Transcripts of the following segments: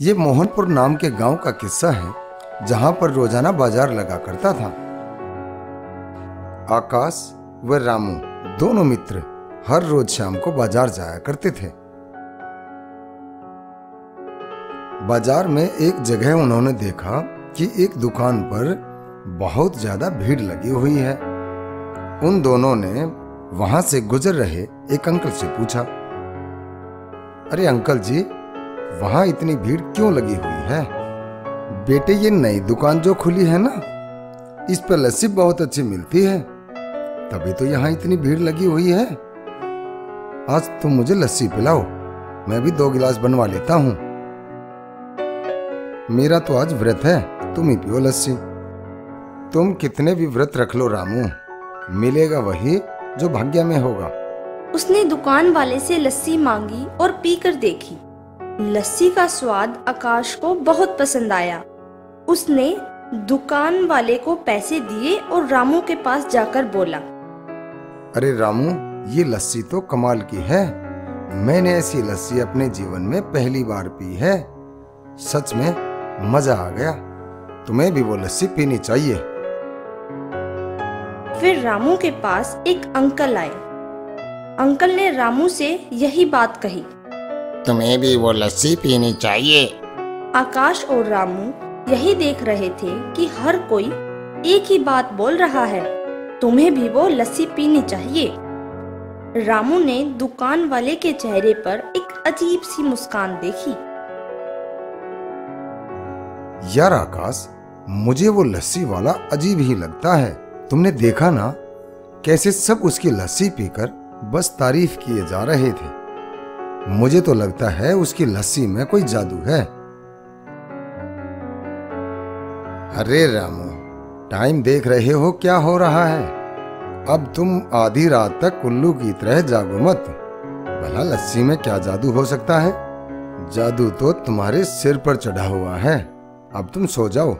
ये मोहनपुर नाम के गांव का किस्सा है जहां पर रोजाना बाजार लगा करता था। आकाश व रामू दोनों मित्र हर रोज शाम को बाजार जाया करते थे। बाजार में एक जगह उन्होंने देखा कि एक दुकान पर बहुत ज्यादा भीड़ लगी हुई है। उन दोनों ने वहां से गुजर रहे एक अंकल से पूछा, अरे अंकल जी, वहां इतनी भीड़ क्यों लगी हुई है? बेटे, ये नई दुकान जो खुली है ना, इस पर लस्सी बहुत अच्छी मिलती है, तभी तो यहाँ इतनी भीड़ लगी हुई है। आज तुम मुझे लस्सी पिलाओ, मैं भी 2 गिलास बनवा लेता हूँ। मेरा तो आज व्रत है, तुम ही पियो लस्सी। तुम कितने भी व्रत रख लो रामू, मिलेगा वही जो भाग्य में होगा। उसने दुकान वाले से लस्सी मांगी और पीकर देखी। लस्सी का स्वाद आकाश को बहुत पसंद आया। उसने दुकान वाले को पैसे दिए और रामू के पास जाकर बोला, अरे रामू, ये लस्सी तो कमाल की है। मैंने ऐसी लस्सी अपने जीवन में पहली बार पी है। सच में मजा आ गया। तुम्हें भी वो लस्सी पीनी चाहिए। फिर रामू के पास एक अंकल आए। अंकल ने रामू से यही बात कही, तुम्हें भी वो लस्सी पीनी चाहिए। आकाश और रामू यही देख रहे थे कि हर कोई एक ही बात बोल रहा है, तुम्हें भी वो लस्सी पीनी चाहिए। रामू ने दुकान वाले के चेहरे पर एक अजीब सी मुस्कान देखी। यार आकाश, मुझे वो लस्सी वाला अजीब ही लगता है। तुमने देखा ना कैसे सब उसकी लस्सी पीकर बस तारीफ किए जा रहे थे। मुझे तो लगता है उसकी लस्सी में कोई जादू है। अरे रामू, टाइम देख रहे हो क्या हो रहा है? अब तुम आधी रात तक उल्लू की तरह जागो मत। भला लस्सी में क्या जादू हो सकता है? जादू तो तुम्हारे सिर पर चढ़ा हुआ है। अब तुम सो जाओ।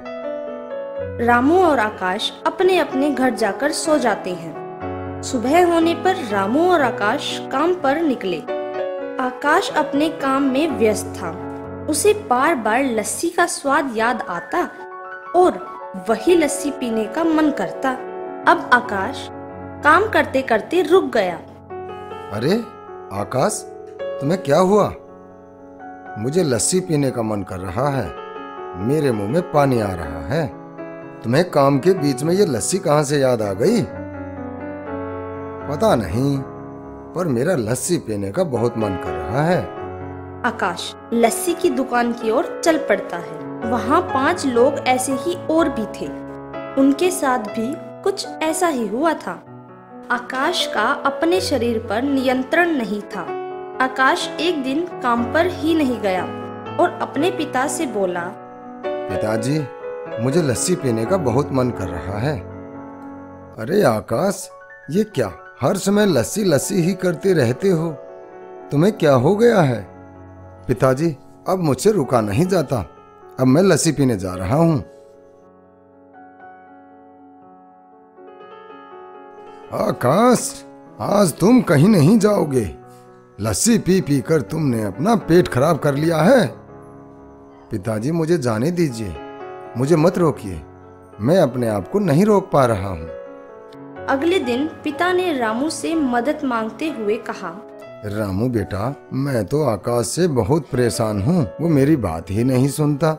रामू और आकाश अपने अपने घर जाकर सो जाते हैं। सुबह होने पर रामू और आकाश काम पर निकले। आकाश अपने काम में व्यस्त था। उसे बार बार लस्सी का स्वाद याद आता और वही लस्सी पीने का मन करता। अब आकाश काम करते करते रुक गया। अरे आकाश, तुम्हें क्या हुआ? मुझे लस्सी पीने का मन कर रहा है। मेरे मुंह में पानी आ रहा है। तुम्हें काम के बीच में ये लस्सी कहां से याद आ गई? पता नहीं, पर मेरा लस्सी पीने का बहुत मन कर रहा है। आकाश लस्सी की दुकान की ओर चल पड़ता है। वहाँ 5 लोग ऐसे ही और भी थे। उनके साथ भी कुछ ऐसा ही हुआ था। आकाश का अपने शरीर पर नियंत्रण नहीं था। आकाश एक दिन काम पर ही नहीं गया और अपने पिता से बोला, पिताजी, मुझे लस्सी पीने का बहुत मन कर रहा है। अरे आकाश, ये क्या हर समय लस्सी लस्सी ही करते रहते हो? तुम्हें क्या हो गया है? पिताजी, अब मुझसे रुका नहीं जाता। अब मैं लस्सी पीने जा रहा हूं। आकाश, आज तुम कहीं नहीं जाओगे। लस्सी पी पी कर तुमने अपना पेट खराब कर लिया है। पिताजी, मुझे जाने दीजिए, मुझे मत रोकिए। मैं अपने आप को नहीं रोक पा रहा हूँ। अगले दिन पिता ने रामू से मदद मांगते हुए कहा, रामू बेटा, मैं तो आकाश से बहुत परेशान हूँ। वो मेरी बात ही नहीं सुनता।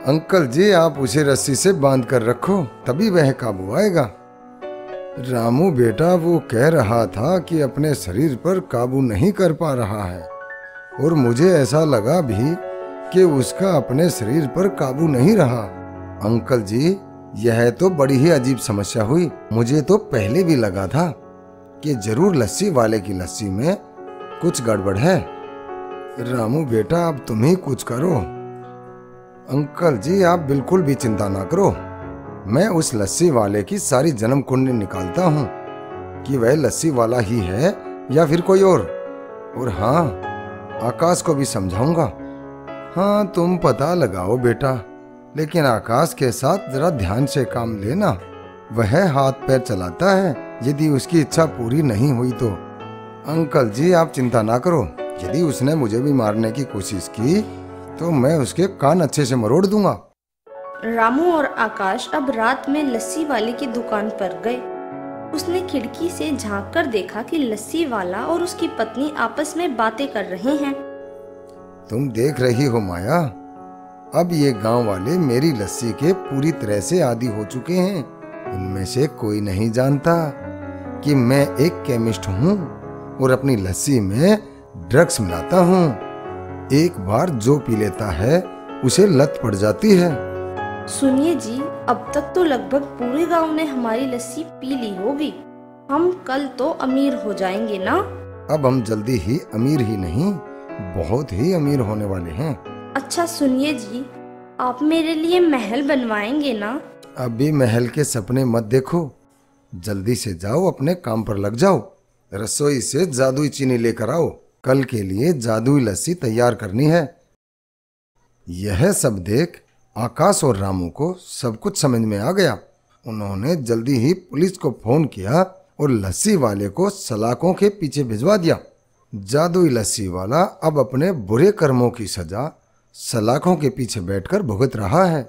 अंकल जी, आप उसे रस्सी से बांध कर रखो, तभी वह काबू आएगा। रामू बेटा, वो कह रहा था कि अपने शरीर पर काबू नहीं कर पा रहा है, और मुझे ऐसा लगा भी कि उसका अपने शरीर पर काबू नहीं रहा। अंकल जी, यह तो बड़ी ही अजीब समस्या हुई। मुझे तो पहले भी लगा था कि जरूर लस्सी वाले की लस्सी में कुछ गड़बड़ है। रामू बेटा, अब तुम ही कुछ करो। अंकल जी, आप बिल्कुल भी चिंता ना करो। मैं उस लस्सी वाले की सारी जन्म कुंडली निकालता हूँ कि वह लस्सी वाला ही है या फिर कोई और हाँ, आकाश को भी समझाऊंगा। हाँ, तुम पता लगाओ बेटा, लेकिन आकाश के साथ जरा ध्यान से काम लेना। वह हाथ पैर चलाता है, यदि उसकी इच्छा पूरी नहीं हुई तो। अंकल जी, आप चिंता ना करो। यदि उसने मुझे भी मारने की कोशिश की तो मैं उसके कान अच्छे से मरोड़ दूंगा। रामू और आकाश अब रात में लस्सी वाले की दुकान पर गए। उसने खिड़की से झांक कर देखा कि लस्सी वाला और उसकी पत्नी आपस में बातें कर रहे हैं। तुम देख रही हो माया, अब ये गांव वाले मेरी लस्सी के पूरी तरह से आदी हो चुके हैं। इनमें से कोई नहीं जानता कि मैं एक केमिस्ट हूँ और अपनी लस्सी में ड्रग्स मिलाता हूँ। एक बार जो पी लेता है उसे लत पड़ जाती है। सुनिए जी, अब तक तो लगभग पूरे गांव ने हमारी लस्सी पी ली होगी। हम कल तो अमीर हो जाएंगे ना? अब हम जल्दी ही अमीर ही नहीं, बहुत ही अमीर होने वाले हैं। अच्छा सुनिए जी, आप मेरे लिए महल बनवाएंगे ना? अभी महल के सपने मत देखो, जल्दी से जाओ, अपने काम पर लग जाओ। रसोई से जादुई चीनी लेकर आओ, कल के लिए जादुई लस्सी तैयार करनी है। यह सब देख आकाश और रामू को सब कुछ समझ में आ गया। उन्होंने जल्दी ही पुलिस को फोन किया और लस्सी वाले को सलाखों के पीछे भिजवा दिया। जादुई लस्सी वाला अब अपने बुरे कर्मों की सजा सलाखों के पीछे बैठकर भुगत रहा है।